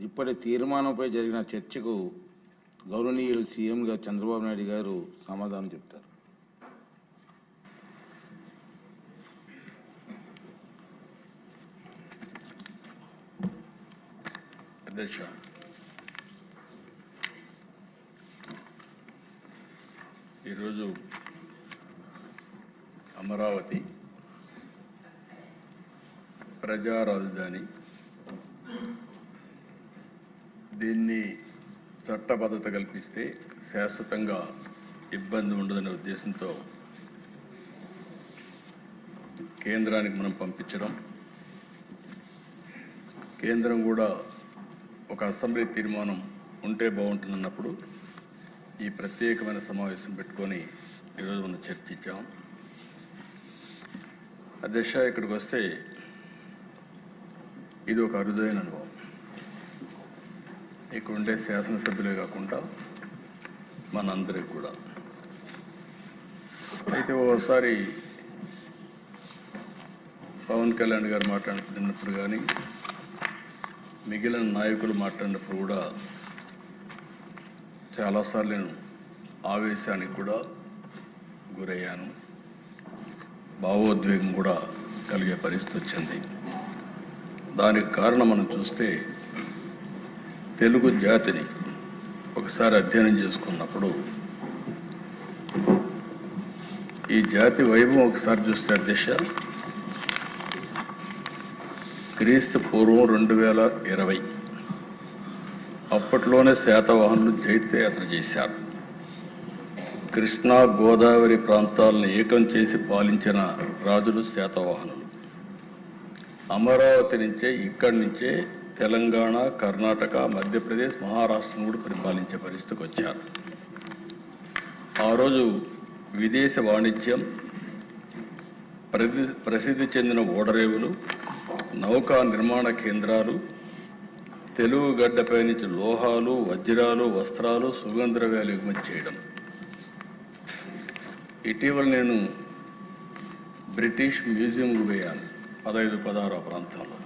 ఇప్పటి తీర్మానంపై జరిగిన చర్చకు గౌరవనీయులు సీఎం గారు చంద్రబాబు నాయుడు గారు సమాధానం చెప్తారు. అధ్యక్ష, ఈరోజు అమరావతి ప్రజా రాజధాని, దీన్ని చట్టబద్ధత కల్పిస్తే శాశ్వతంగా ఇబ్బంది ఉండదనే ఉద్దేశంతో కేంద్రానికి మనం పంపించడం, కేంద్రం కూడా ఒక అసెంబ్లీ తీర్మానం ఉంటే బాగుంటుందన్నప్పుడు ఈ ప్రత్యేకమైన సమావేశం పెట్టుకొని ఈరోజు మనం చర్చించాం. అధ్యక్ష, ఇక్కడికి వస్తే ఇది ఒక అరుదైన అనుభవం. ఇక్కడ ఉండే శాసనసభ్యులే కాకుండా మనందరికి కూడా. అయితే ఓసారి పవన్ కళ్యాణ్ గారు మాట్లాడుతున్నప్పుడు కానీ మిగిలిన నాయకులు మాట్లాడినప్పుడు కూడా చాలాసార్లు నేను ఆవేశానికి కూడా గురయ్యాను, భావోద్వేగం కూడా కలిగే పరిస్థితి వచ్చింది. దానికి కారణం మనం చూస్తే తెలుగు జాతిని ఒకసారి అధ్యయనం చేసుకున్నప్పుడు ఈ జాతి వైభవం ఒకసారి చూస్తే అధ్యక్ష, క్రీస్తు పూర్వం 2020 అప్పట్లోనే శాతవాహనులు జైత్యయాత్ర చేశారు. కృష్ణా గోదావరి ప్రాంతాలను ఏకం చేసి పాలించిన రాజులు శాతవాహనులు. అమరావతి నుంచే, ఇక్కడి నుంచే తెలంగాణ, కర్ణాటక, మధ్యప్రదేశ్, మహారాష్ట్రను కూడా పరిపాలించే పరిస్థితికి వచ్చారు. ఆ రోజు విదేశ వాణిజ్యం, ప్రసిద్ధి చెందిన ఓడరేవులు, నౌకా నిర్మాణ కేంద్రాలు, తెలుగు గడ్డపై నుంచి లోహాలు, వజ్రాలు, వస్త్రాలు, సుగంధ ద్రవ్యాలు ఎగుమతి చేయడం. ఇటీవల నేను బ్రిటిష్ మ్యూజియంకు పోయాను 15-16 ప్రాంతాల్లో.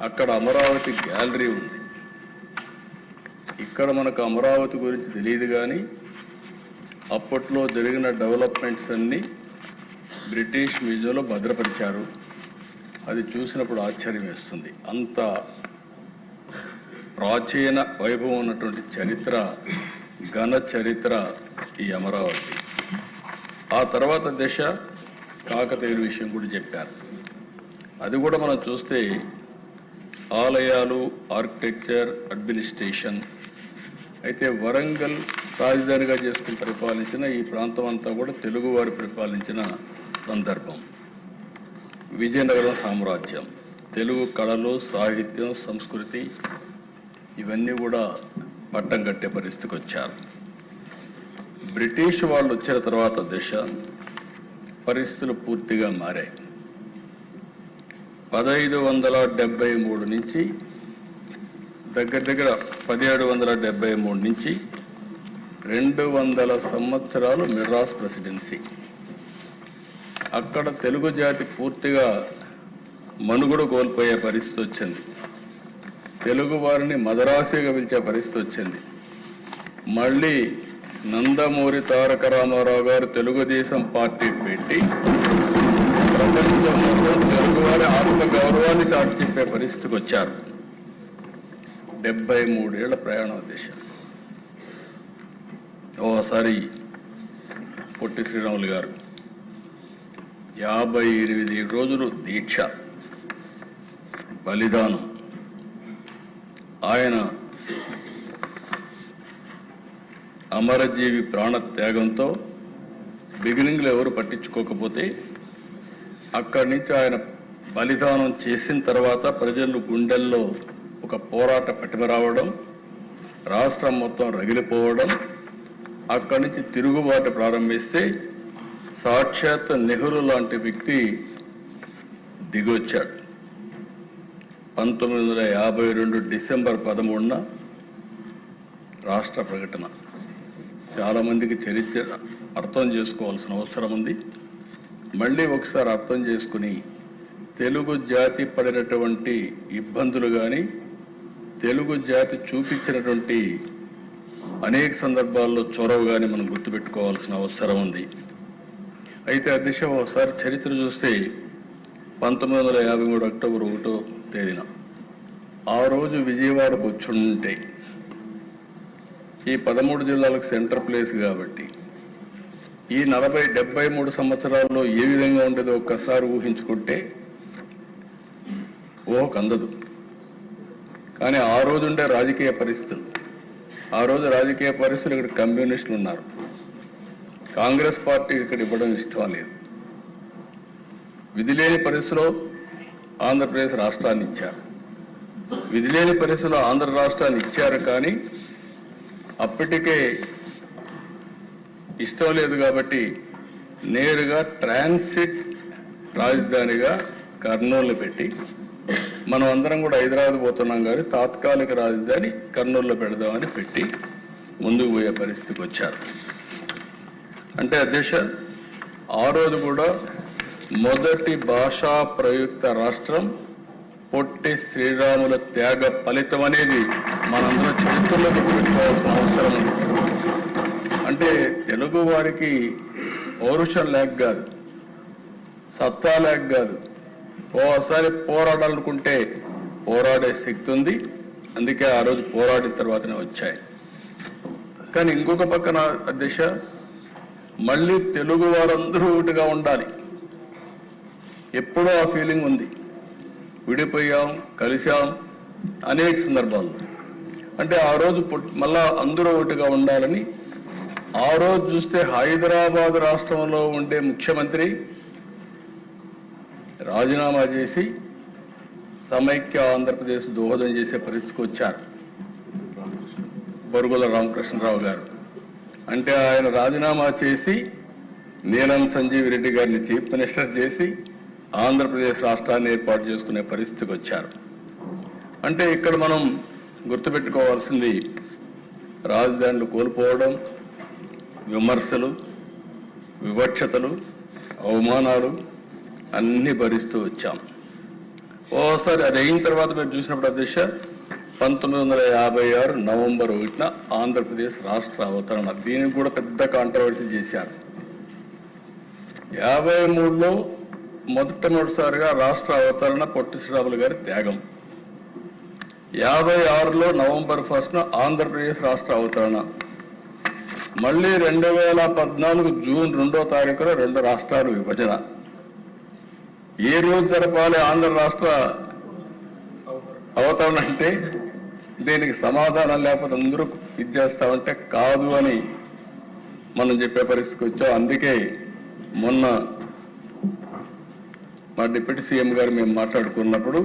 అక్కడ అమరావతి గ్యాలరీ ఉంది. ఇక్కడ మనకు అమరావతి గురించి తెలియదు, కానీ అప్పట్లో జరిగిన డెవలప్మెంట్స్ అన్నీ బ్రిటిష్ మ్యూజియంలో భద్రపరిచారు. అది చూసినప్పుడు ఆశ్చర్యం వేస్తుంది. అంత ప్రాచీన వైభవం ఉన్నటువంటి చరిత్ర, ఘన చరిత్ర ఈ అమరావతి. ఆ తర్వాత దశ కాకతీయుల విషయం కూడా చెప్పారు. అది కూడా మనం చూస్తే ఆలయాలు, ఆర్కిటెక్చర్, అడ్మినిస్ట్రేషన్. అయితే వరంగల్ రాజధానిగా చేసుకుని పరిపాలించిన ఈ ప్రాంతం అంతా కూడా తెలుగువారు పరిపాలించిన సందర్భం. విజయనగరం సామ్రాజ్యం, తెలుగు కళలు, సాహిత్యం, సంస్కృతి ఇవన్నీ కూడా పట్టం కట్టే పరిస్థితికి వచ్చారు. బ్రిటిష్ వాళ్ళు వచ్చిన తర్వాత దశ పరిస్థితులు పూర్తిగా మారాయి. 1573 నుంచి దగ్గర 1773 నుంచి 200 సంవత్సరాలు మెడ్రాస్ ప్రెసిడెన్సీ. అక్కడ తెలుగు జాతి పూర్తిగా మనుగడ కోల్పోయే పరిస్థితి వచ్చింది. తెలుగు వారిని మదరాసిగా పిలిచే పరిస్థితి వచ్చింది. మళ్ళీ నందమూరి తారక రామారావు గారు తెలుగుదేశం పార్టీ పెట్టి ప్రపంచంలో తెలుగువారి ఆత్మ గౌరవాన్ని చాటి చెప్పే పరిస్థితికి వచ్చారు. 73 ఏళ్ల ప్రయాణం దేశం. ఓసారి పొట్టి శ్రీరాములు గారు 58 రోజులు దీక్ష, బలిదానం. ఆయన అమరజీవి ప్రాణత్యాగంతో బిగినింగ్లో ఎవరు పట్టించుకోకపోతే అక్కడి నుంచి ఆయన బలిదానం చేసిన తర్వాత ప్రజలు గుండెల్లో ఒక పోరాట పటిమ రావడం, రాష్ట్రం మొత్తం రగిలిపోవడం, అక్కడి నుంచి తిరుగుబాటు ప్రారంభిస్తే సాక్షాత్ నెహ్రూ లాంటి వ్యక్తి దిగొచ్చాడు. 1952 డిసెంబర్ 13న రాష్ట్ర ప్రకటన. చాలామందికి చరిత్ర అర్థం చేసుకోవాల్సిన అవసరం ఉంది. మళ్ళీ ఒకసారి అర్థం చేసుకుని తెలుగు జాతి పడినటువంటి ఇబ్బందులు కానీ తెలుగు జాతి చూపించినటువంటి అనేక సందర్భాల్లో చొరవగానే మనం గుర్తుపెట్టుకోవాల్సిన అవసరం ఉంది. అయితే అధ్యక్ష, ఒకసారి చరిత్ర చూస్తే 1953 అక్టోబర్ 1వ తేదీన ఆ రోజు విజయవాడకు వచ్చి ఉంటే, ఈ 13 జిల్లాలకు సెంటర్ ప్లేస్ కాబట్టి ఈ 73 సంవత్సరాల్లో ఏ విధంగా ఉండేదో ఒక్కసారి ఊహించుకుంటే కందదు. కానీ ఆ రోజు ఉండే రాజకీయ పరిస్థితులు, ఆ రోజు రాజకీయ పరిస్థితులు ఇక్కడ కమ్యూనిస్టులు ఉన్నారు, కాంగ్రెస్ పార్టీ ఇక్కడ ఇవ్వడం ఇష్టం లేదు. విధిలేని పరిస్థితిలో ఆంధ్రప్రదేశ్ రాష్ట్రాన్ని ఇచ్చారు, విధిలేని పరిస్థితిలో ఆంధ్ర రాష్ట్రాన్ని ఇచ్చారు. కానీ అప్పటికే ఇష్టం లేదు కాబట్టి నేరుగా ట్రాన్సిట్ రాజధానిగా కర్నూలు పెట్టి, మనం అందరం కూడా హైదరాబాద్ పోతున్నాం కానీ తాత్కాలిక రాజధాని కర్నూలులో పెడదామని పెట్టి ముందుకు పోయే పరిస్థితికి వచ్చారు. అంటే అధ్యక్ష, ఆ రోజు కూడా మొదటి భాషా ప్రయుక్త రాష్ట్రం పొట్టి శ్రీరాముల త్యాగ ఫలితం అనేది మనందరం చరిత్రలో గుర్తుపెట్టుకోవాల్సిన అవసరం ఉంది. అంటే తెలుగు వారికి పౌరుషం లేక కాదు, సత్తా లేక కాదు, ఓసారి పోరాడాలనుకుంటే పోరాడే శక్తి ఉంది. అందుకే ఆ రోజు పోరాడిన తర్వాతనే వచ్చాయి. కానీ ఇంకొక పక్కన అధ్యక్ష, మళ్ళీ తెలుగు వారందరూ ఒకటిగా ఉండాలి, ఎప్పుడో ఆ ఫీలింగ్ ఉంది. విడిపోయాం, కలిశాం అనేక సందర్భాల్లో. అంటే ఆ రోజు మళ్ళా అందరూ ఒకటిగా ఉండాలని ఆ రోజు చూస్తే హైదరాబాద్ రాష్ట్రంలో ఉండే ముఖ్యమంత్రి రాజీనామా చేసి సమైక్య ఆంధ్రప్రదేశ్ దోహదం చేసే పరిస్థితికి వచ్చారు బొరుగుల రామకృష్ణరావు గారు. అంటే ఆయన రాజీనామా చేసి నీలం సంజీవ్ రెడ్డి గారిని చీఫ్ మినిస్టర్ చేసి ఆంధ్రప్రదేశ్ రాష్ట్రాన్ని ఏర్పాటు చేసుకునే పరిస్థితికి వచ్చారు. అంటే ఇక్కడ మనం గుర్తుపెట్టుకోవాల్సింది, రాజధానులు కోల్పోవడం, విమర్శలు, వివక్షతలు, అవమానాలు అన్ని భరిస్తూ వచ్చాం. ఓసారి అది అయిన తర్వాత మీరు చూసినప్పుడు అధ్యక్ష, 1956 నవంబర్ 1న ఆంధ్రప్రదేశ్ రాష్ట్ర అవతరణ, దీనికి కూడా పెద్ద కాంట్రవర్సీ చేశారు. 53లో మొదటిసారిగా రాష్ట్ర అవతరణ పొట్టి శ్రీరాములు గారి త్యాగం, 56లో నవంబర్ 1న ఆంధ్రప్రదేశ్ రాష్ట్ర అవతరణ, మళ్ళీ 2014 జూన్ 2వ తారీఖున 2 రాష్ట్రాలు విభజన. ఏ రోజు జరపాలి ఆంధ్ర రాష్ట్ర అవతరణ అంటే దీనికి సమాధానం లేకపోతే అందరూ ఇది చేస్తామంటే కాదు అని మనం చెప్పే పరిస్థితికి వచ్చాం. అందుకే మొన్న మా డిప్యూటీ సీఎం గారు మేము మాట్లాడుకున్నప్పుడు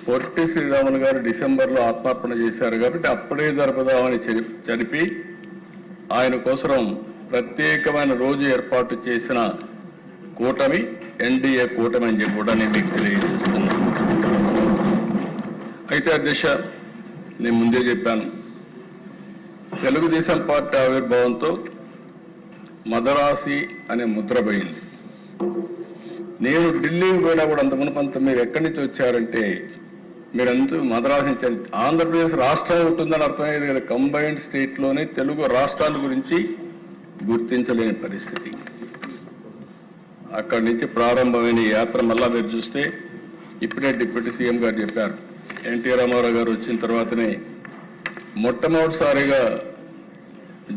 పొట్టి శ్రీరాములు గారు డిసెంబర్లో ఆత్మార్పణ చేశారు కాబట్టి అప్పుడే జరపదామని జరిపి ఆయన కోసం ప్రత్యేకమైన రోజు ఏర్పాటు చేసిన కూటమి ఎన్డీఏ కూటమి అని చెప్పి కూడా నేను మీకు తెలియజేస్తున్నాను. అయితే అధ్యక్ష, నేను ముందే చెప్పాను, తెలుగుదేశం పార్టీ ఆవిర్భావంతో మదరాసి అనే ముద్ర పోయింది. నేను ఢిల్లీకి పోయినా కూడా అంత మునుపంత మీరు ఎక్కడి నుంచి వచ్చారంటే మీరంతా మద్రాసు నుంచి, ఆంధ్రప్రదేశ్ రాష్ట్రం ఉంటుందని అర్థమయ్యేది కదా. కంబైన్డ్ స్టేట్లోనే తెలుగు రాష్ట్రాల గురించి గుర్తించలేని పరిస్థితి. అక్కడి నుంచి ప్రారంభమైన యాత్ర మళ్ళా మీరు చూస్తే ఇప్పుడే డిప్యూటీ సీఎం గారు చెప్పారు, ఎన్టీ రామారావు గారు వచ్చిన తర్వాతనే మొట్టమొదటిసారిగా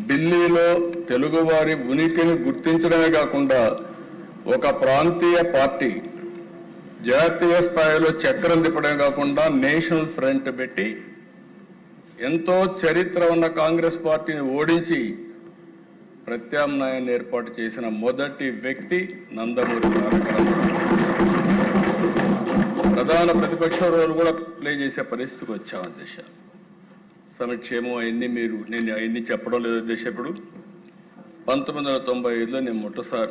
ఢిల్లీలో తెలుగువారి ఉనికిని గుర్తించడమే కాకుండా ఒక ప్రాంతీయ పార్టీ జాతీయ స్థాయిలో చక్రం తిప్పడమే కాకుండా నేషనల్ ఫ్రంట్ పెట్టి ఎంతో చరిత్ర ఉన్న కాంగ్రెస్ పార్టీని ఓడించి ప్రత్యామ్నాయాన్ని ఏర్పాటు చేసిన మొదటి వ్యక్తి నందమూరి తారక రామారావు. ప్రధాన ప్రతిపక్ష రోల్ కూడా ప్లే చేసే పరిస్థితికి వచ్చాం అధ్యక్ష. సంక్షేమం అవన్నీ నేను అవన్నీ చెప్పడం లేదు అధ్యక్ష. ఇప్పుడు 1995లో నేను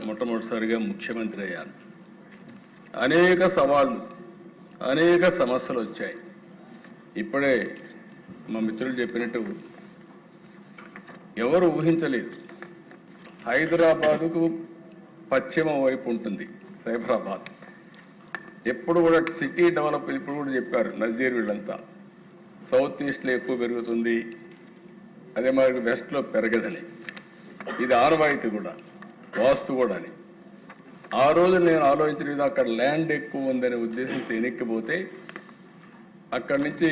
మొట్టమొదటిసారిగా ముఖ్యమంత్రి అయ్యాను. అనేక సవాళ్ళు, అనేక సమస్యలు వచ్చాయి. ఇప్పుడే మా మిత్రులు చెప్పినట్టు ఎవరు ఊహించలేదు, హైదరాబాదుకు పశ్చిమ వైపు ఉంటుంది సైబరాబాద్. ఎప్పుడు కూడా సిటీ డెవలప్, ఇప్పుడు కూడా చెప్పారు నజీర్ వీళ్ళంతా, సౌత్ ఈస్ట్లో ఎక్కువ పెరుగుతుంది, అదే మరి వెస్ట్లో పెరగదని. ఇది ఆనవాయితీ కూడా, వాస్తు కూడా అని. ఆ రోజు నేను ఆలోచించిన విధంగా అక్కడ ల్యాండ్ ఎక్కువ ఉందనే ఉద్దేశంతో వెనక్కిపోతే అక్కడి నుంచి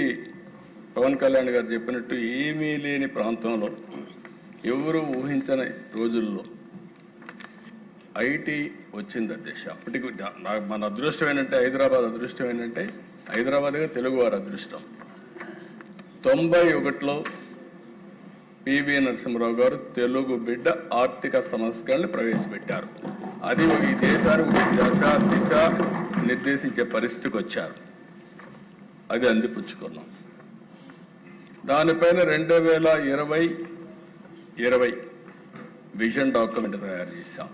పవన్ కళ్యాణ్ గారు చెప్పినట్టు ఏమీ లేని ప్రాంతంలో ఎవరు ఊహించని రోజుల్లో ఐటీ వచ్చింది అధ్యక్ష. అప్పటికి మన అదృష్టం ఏంటంటే, హైదరాబాద్ అదృష్టం ఏంటంటే, హైదరాబాద్గా తెలుగువారి అదృష్టం. 91లో పివి నరసింహరావు గారు తెలుగు బిడ్డ ఆర్థిక సంస్కరణలు ప్రవేశపెట్టారు. అది ఈ దేశానికి దిశ నిర్దేశించే పరిస్థితికి వచ్చారు. అది అందిపుచ్చుకున్నాం. దానిపైన 2020 విజన్ డాక్యుమెంట్ తయారు చేశాం.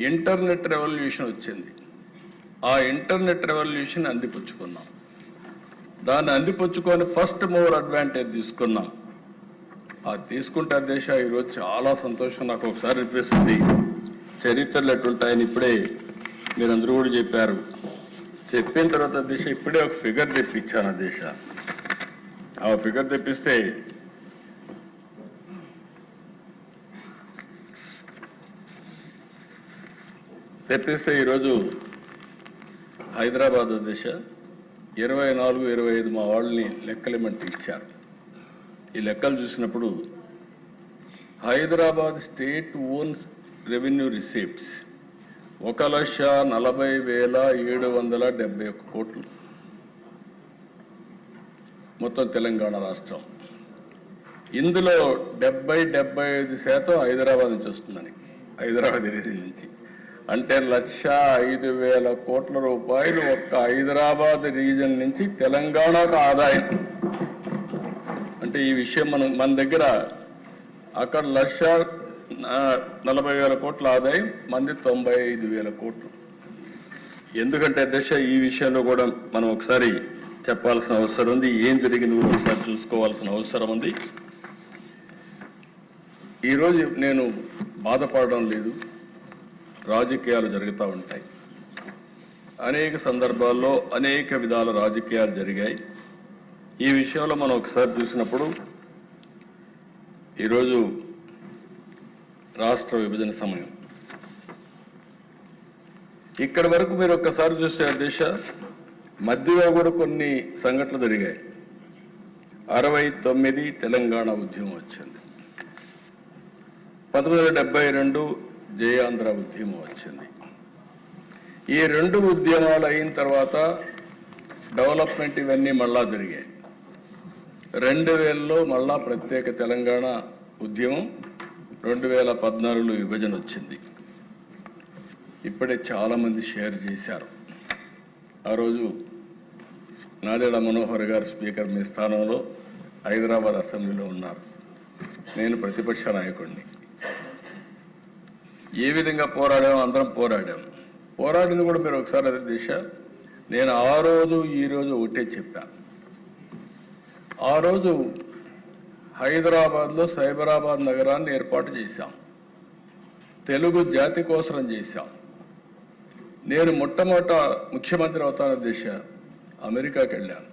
ఇంటర్నెట్ రెవల్యూషన్ వచ్చింది. ఆ ఇంటర్నెట్ రెవల్యూషన్ అందిపుచ్చుకున్నాం. దాన్ని అందిపుచ్చుకొని ఫస్ట్ మూవర్ అడ్వాంటేజ్ తీసుకున్నాం. అది తీసుకుంటే అధ్యక్ష ఈరోజు చాలా సంతోషం నాకు ఒకసారి అనిపిస్తుంది. చరిత్రలు ఎట్లుంటాయని ఇప్పుడే మీరందరూ కూడా చెప్పారు. చెప్పిన తర్వాత అధ్యక్ష ఇప్పుడే ఒక ఫిగర్ తెప్పించాను అధ్యక్ష. ఆ ఫిగర్ తెప్పిస్తే ఈరోజు హైదరాబాద్ అధ్యక్ష 24-25 మా వాళ్ళని లెక్కలేమంటే ఇచ్చారు. ఈ లెక్కలు చూసినప్పుడు Hyderabad state owns revenue receipts 1,40,771 కోట్లు. మొత్తం తెలంగాణ రాష్ట్రం. ఇందులో 75% హైదరాబాద్ నుంచి వస్తుందని, హైదరాబాద్ రీజన్ నుంచి. అంటే 1,05,000 కోట్ల రూపాయలు ఒక్క హైదరాబాద్ రీజన్ నుంచి తెలంగాణకు ఆదాయం. అంటే ఈ విషయం మన దగ్గర అక్కడ 1,40,000 కోట్ల ఆదాయం, మంది 95,000 కోట్లు. ఎందుకంటే అధ్యక్ష ఈ విషయంలో కూడా మనం ఒకసారి చెప్పాల్సిన అవసరం ఉంది. ఏం జరిగింది కూడా ఒకసారి చూసుకోవాల్సిన అవసరం ఉంది. ఈరోజు నేను బాధపడడం లేదు. రాజకీయాలు జరుగుతూ ఉంటాయి. అనేక సందర్భాల్లో అనేక విధాల రాజకీయాలు జరిగాయి. ఈ విషయంలో మనం ఒకసారి చూసినప్పుడు ఈరోజు రాష్ట్ర విభజన సమయం. ఇక్కడి వరకు మీరు ఒక్కసారి చూస్తే అధ్యక్ష మధ్యలో కూడా కొన్ని సంఘటనలు జరిగాయి. 69 తెలంగాణ ఉద్యమం వచ్చింది. 1972 జయాంధ్ర ఉద్యమం వచ్చింది. ఈ రెండు ఉద్యమాలు అయిన తర్వాత డెవలప్మెంట్ ఇవన్నీ మళ్ళా జరిగాయి. 2000లో మళ్ళా ప్రత్యేక తెలంగాణ ఉద్యమం, 2014లో విభజన వచ్చింది. ఇప్పుడే చాలామంది షేర్ చేశారు. ఆ రోజు నాదెళ్ల మనోహర్ గారు స్పీకర్ మీ స్థానంలో హైదరాబాద్ అసెంబ్లీలో ఉన్నారు. నేను ప్రతిపక్ష నాయకుడిని. ఏ విధంగా పోరాడాము? అందరం పోరాడింది కూడా మీరు ఒకసారి అదే దిశ. నేను ఆ రోజు ఈరోజు ఒకటే చెప్పాను. ఆ రోజు హైదరాబాద్లో సైబరాబాద్ నగరాన్ని ఏర్పాటు చేశాం. తెలుగు జాతి కోసం చేశాం. నేను మొట్టమొదట ముఖ్యమంత్రి అవుతాన దిశ అమెరికాకి వెళ్ళాను.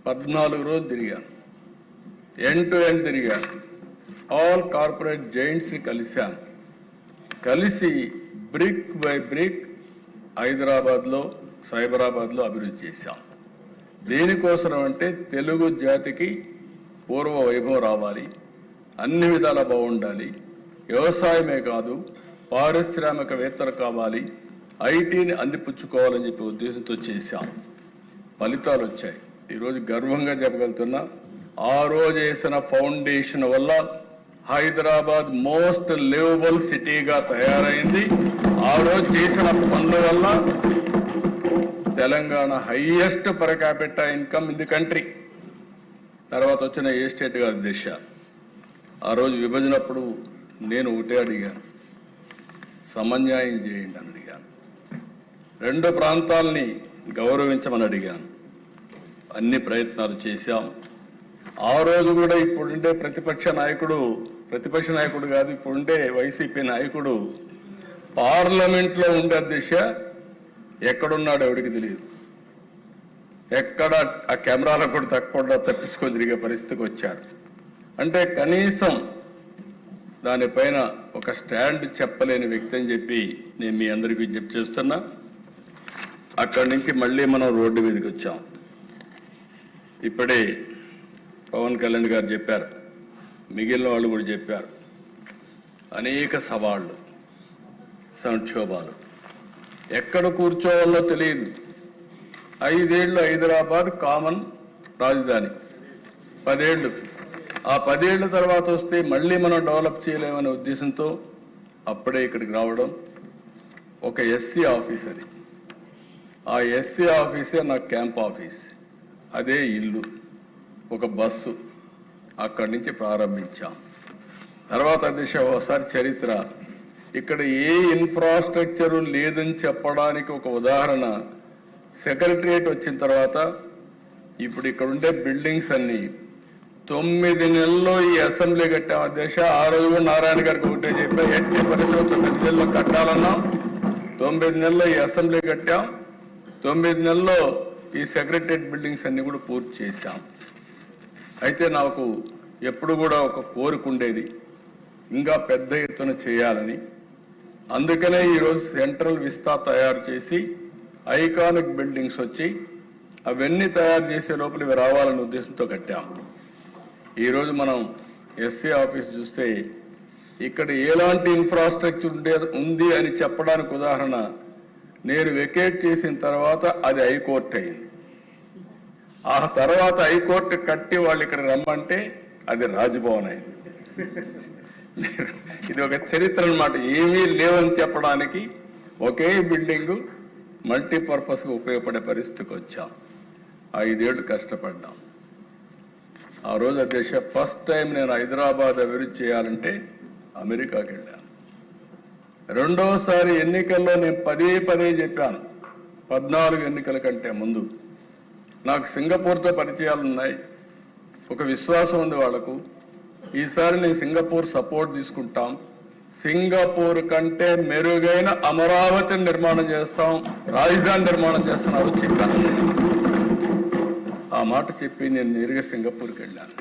14 రోజులు తిరిగాను. ఎండ్ టు ఎండ్ తిరిగాను. ఆల్ కార్పొరేట్ జైంట్స్ని కలిశాను. కలిసి బ్రిక్ బై బ్రిక్ హైదరాబాద్లో సైబరాబాద్లో అభివృద్ధి చేశాం. దేనికోసం అంటే తెలుగు జాతికి పూర్వ వైభవం రావాలి, అన్ని విధాలా బాగుండాలి, వ్యవసాయమే కాదు పారిశ్రామికవేత్తలు కావాలి, ఐటీని అందిపుచ్చుకోవాలని చెప్పి ఉద్దేశంతో చేశాం. ఫలితాలు వచ్చాయి. ఈరోజు గర్వంగా చెప్పగలుగుతున్నా, ఆ రోజు వేసిన ఫౌండేషన్ వల్ల హైదరాబాద్ మోస్ట్ లివబుల్ సిటీగా తయారైంది. ఆ రోజు చేసిన పనుల వల్ల Telangana highest per capita income in the country. తర్వాత వచ్చిన ఏ స్టేట్ కాదు దిశ. ఆ రోజు విభజనప్పుడు నేను ఒకటే అడిగాను, సమన్యాయం చేయండి అని అడిగాను. రెండు ప్రాంతాలని గౌరవించమని అడిగాను. అన్ని ప్రయత్నాలు చేశాం. ఆ రోజు కూడా ఇప్పుడుండే ప్రతిపక్ష నాయకుడు కాదు, ఇప్పుడుండే వైసీపీ నాయకుడు పార్లమెంట్లో ఉండే దిశ ఎక్కడున్నాడు ఎవరికి తెలియదు. ఎక్కడ ఆ కెమెరాలకు కూడా తప్పకుండా తప్పించుకొని తిరిగే పరిస్థితికి వచ్చారు. అంటే కనీసం దానిపైన ఒక స్టాండ్ చెప్పలేని వ్యక్తి అని చెప్పి నేను మీ అందరికీ విజ్ఞప్తి చేస్తున్నా. అక్కడి నుంచి మళ్ళీ మనం రోడ్డు మీదకి వచ్చాం. ఇప్పుడే పవన్ కళ్యాణ్ గారు చెప్పారు, మిగిలిన వాళ్ళు కూడా చెప్పారు, అనేక సవాళ్ళు, సంక్షోభాలు, ఎక్కడ కూర్చోవాలో తెలియదు. 5 ఏళ్ళు హైదరాబాద్ కామన్ రాజధాని, 10 ఏళ్ళు, ఆ 10 ఏళ్ళ తర్వాత వస్తే మళ్ళీ మనం డెవలప్ చేయలేమనే ఉద్దేశంతో అప్పుడే ఇక్కడికి రావడం. ఒక ఎస్సీ ఆఫీస్ అది, ఆ ఎస్సీ ఆఫీసే నా క్యాంప్ ఆఫీస్, అదే ఇల్లు, ఒక బస్సు, అక్కడి నుంచి ప్రారంభించాం. తర్వాత దిశ ఒకసారి చరిత్ర, ఇక్కడ ఏ ఇన్ఫ్రాస్ట్రక్చరు లేదని చెప్పడానికి ఒక ఉదాహరణ, సెక్రటరియట్ వచ్చిన తర్వాత ఇప్పుడు ఇక్కడ ఉండే బిల్డింగ్స్ అన్ని 9 నెలల్లో ఈ అసెంబ్లీ కట్టాం అధ్యక్ష. ఆ రోజు నారాయణ గారికి ఒకటే చెప్పా, ఎట్టి పరిస్థితుల్లో 9 నెలల్లో కట్టాలన్నాం. 9 నెలల్లో ఈ అసెంబ్లీ కట్టాం, 9 నెలల్లో ఈ సెక్రటరియట్ బిల్డింగ్స్ అన్ని కూడా పూర్తి చేశాం. అయితే నాకు ఎప్పుడు కూడా ఒక కోరిక ఉండేది, ఇంకా పెద్ద ఎత్తున చేయాలని. అందుకనే ఈరోజు సెంట్రల్ విస్తా తయారు చేసి ఐకానిక్ బిల్డింగ్స్ వచ్చి అవన్నీ తయారు చేసే లోపల ఇవి రావాలనే ఉద్దేశంతో కట్టాము. ఈరోజు మనం ఎస్సీ ఆఫీస్ చూస్తే ఇక్కడ ఎలాంటి ఇన్ఫ్రాస్ట్రక్చర్ ఉంది అని చెప్పడానికి ఉదాహరణ, నేను వెకేట్ చేసిన తర్వాత అది హైకోర్టు అయింది. ఆ తర్వాత హైకోర్టు కట్టి వాళ్ళు ఇక్కడ రమ్మంటే అది రాజ్భవన్ అయింది. ఇది ఒక చరిత్ర అన్నమాట. ఏమీ లేవని చెప్పడానికి ఒకే బిల్డింగు మల్టీపర్పస్గా ఉపయోగపడే పరిస్థితికి వచ్చాం. 5 ఏళ్ళు కష్టపడ్డాం. ఆ రోజు అధ్యక్ష ఫస్ట్ టైం నేను హైదరాబాద్ అభివృద్ధి చేయాలంటే అమెరికాకి వెళ్ళాను. రెండోసారి ఎన్నికల్లో నేను పదే చెప్పాను, 14 ఎన్నికల కంటే ముందు నాకు సింగపూర్తో పరిచయాలు ఉన్నాయి, ఒక విశ్వాసం ఉంది వాళ్లకు. ఈసారి నేను సింగపూర్ సపోర్ట్ తీసుకుంటాం, సింగపూర్ కంటే మెరుగైన అమరావతిని నిర్మాణం చేస్తాం, రాజధాని నిర్మాణం చేస్తున్నారు చెప్పాను. ఆ మాట చెప్పి నేను నేరుగా సింగపూర్కి వెళ్ళాను.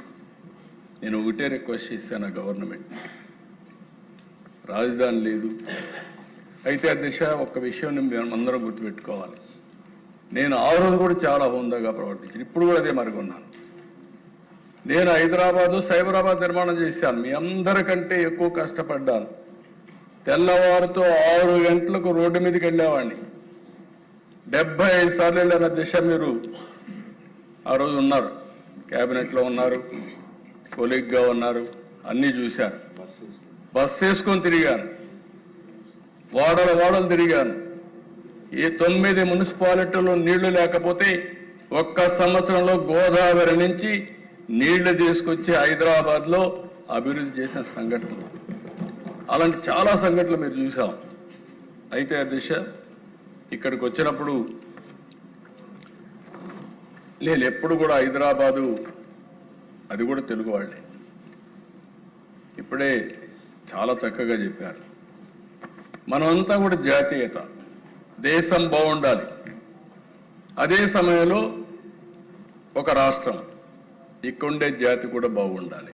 నేను ఒకటే రిక్వెస్ట్ చేశాను గవర్నమెంట్, రాజధాని లేదు. అయితే ఆ దిశ ఒక్క విషయం మేము అందరం గుర్తుపెట్టుకోవాలి, నేను ఆ రోజు కూడా చాలా హోందాగా ప్రవర్తించాను, ఇప్పుడు కూడా అదే మరుగున్నాను. నేను హైదరాబాదు సైబరాబాద్ నిర్మాణం చేశాను, మీ అందరికంటే ఎక్కువ కష్టపడ్డాను. తెల్లవారుతో 6 గంటలకు రోడ్డు మీదకి వెళ్ళేవాడిని, 75 సార్లు వెళ్ళిన దిశ. మీరు ఆ రోజు ఉన్నారు, క్యాబినెట్లో ఉన్నారు, కొలీగ్గా ఉన్నారు, అన్నీ చూశారు. బస్సు వేసుకొని తిరిగాను, వాడలు తిరిగాను. ఈ 9 మున్సిపాలిటీల్లో నీళ్లు లేకపోతే ఒక్క సంవత్సరంలో గోదావరి నుంచి నీళ్లు తీసుకొచ్చి హైదరాబాద్లో అభివృద్ధి చేసిన సంఘటన, అలాంటి చాలా సంఘటనలు మీరు చూసాం. అయితే ఆ దిశ ఇక్కడికి వచ్చినప్పుడు నేను ఎప్పుడు కూడా హైదరాబాదు, అది కూడా తెలుగు వాళ్ళే. ఇప్పుడే చాలా చక్కగా చెప్పారు, మనమంతా కూడా జాతీయత, దేశం బాగుండాలి, అదే సమయంలో ఒక రాష్ట్రం, ఇక్కడుండే జాతి కూడా బాగుండాలి.